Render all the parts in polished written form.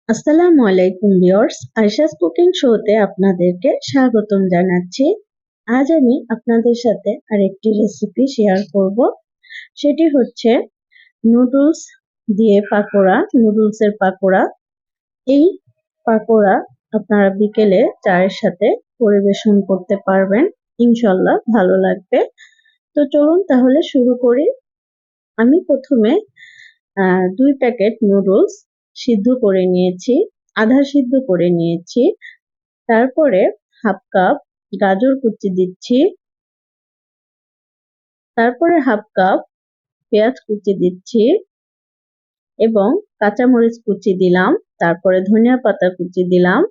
আসসালামু আলাইকুম viewers, Ayesha's cooking শোতে আপনাদেরকে স্বাগতম জানাচ্ছি। আজ আমি আপনাদের সাথে আরেকটি রেসিপি শেয়ার করব। সেটি হচ্ছে নুডলস দিয়ে পাকোড়া, নুডলসের পাকোড়া। এই পাকোড়া আপনারা বিকেলে চায়ের সাথে পরিবেশন করতে পারবেন, ইনশাল্লাহ ভালো লাগবে। তো চলুন তাহলে শুরু করি। আমি প্রথমে 2 প্যাকেট নুডলস সিদ্ধ করে নিয়েছি, আধা সিদ্ধ করে নিয়েছি। তারপরে হাফ কাপ গাজর কুচি দিচ্ছি, তারপরে হাফ কাপ পেঁয়াজ কুচি দিচ্ছি এবং কাঁচামরিচ কুচি দিলাম, তারপরে ধনিয়া পাতা কুচি দিলাম,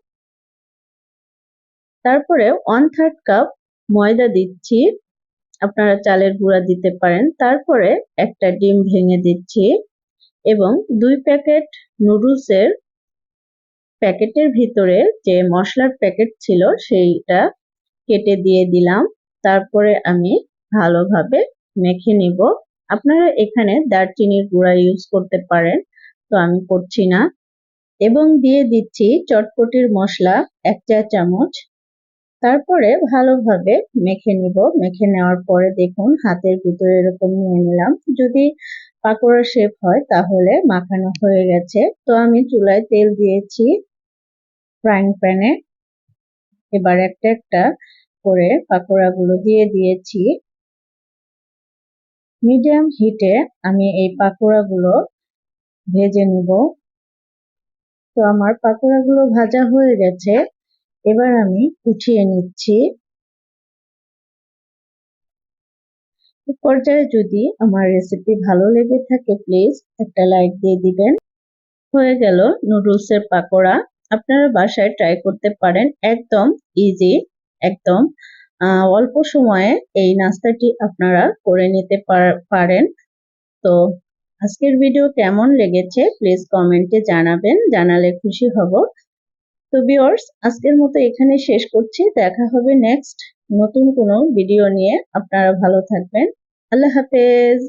তারপরে 1/3 কাপ ময়দা দিচ্ছি, আপনারা চালের গুঁড়া দিতে পারেন। তারপরে একটা ডিম ভেঙে দিচ্ছি এবং 2 প্যাকেট নুডলসের প্যাকেটের ভিতরে যে মশলার প্যাকেট ছিল সেইটা কেটে দিয়ে দিলাম। তারপরে আমি ভালোভাবে মেখে নিব। আপনারা এখানে দারচিনির গুঁড়া ইউজ করতে পারেন, তো আমি করছি না। এবং দিয়ে দিচ্ছি চটপটির মশলা 1 চা চামচ। তারপরে ভালোভাবে মেখে নিব। মেখে নেওয়ার পরে দেখুন হাতের ভিতরে এরকম নিয়ে নিলাম। যদি পাকোড়া শেপ হয় তাহলে মাখানো হয়ে গেছে। তো আমি চুলায় তেল দিয়েছি ফ্রাইং প্যানে। এবার একটা একটা করে পাকোড়াগুলো দিয়ে দিয়েছি। মিডিয়াম হিটে আমি এই পাকোড়াগুলো ভেজে নিব। তো আমার পাকোড়াগুলো ভাজা হয়ে গেছে, এবার আমি উঠিয়ে নিচ্ছি। এই পর্যায়ে যদি আমার রেসিপি ভালো লেগে থাকে প্লিজ একটা লাইক দিয়ে দিবেন। হয়ে গেল নুডলসের পাকোড়া। আপনারা বাসায় ট্রাই করতে পারেন, একদম ইজি, একদম অল্প সময়ে এই নাস্তাটি আপনারা করে নিতে পারেন। তো আজকের ভিডিও কেমন লেগেছে প্লিজ কমেন্টে জানাবেন, জানালে খুশি হব। তো ভিউয়ার্স, আজকের মতো এখানে শেষ করছি। দেখা হবে নেক্সট নতুন কোনো ভিডিও নিয়ে। আপনারা ভালো থাকবেন। আল্লাহ হাফেজ।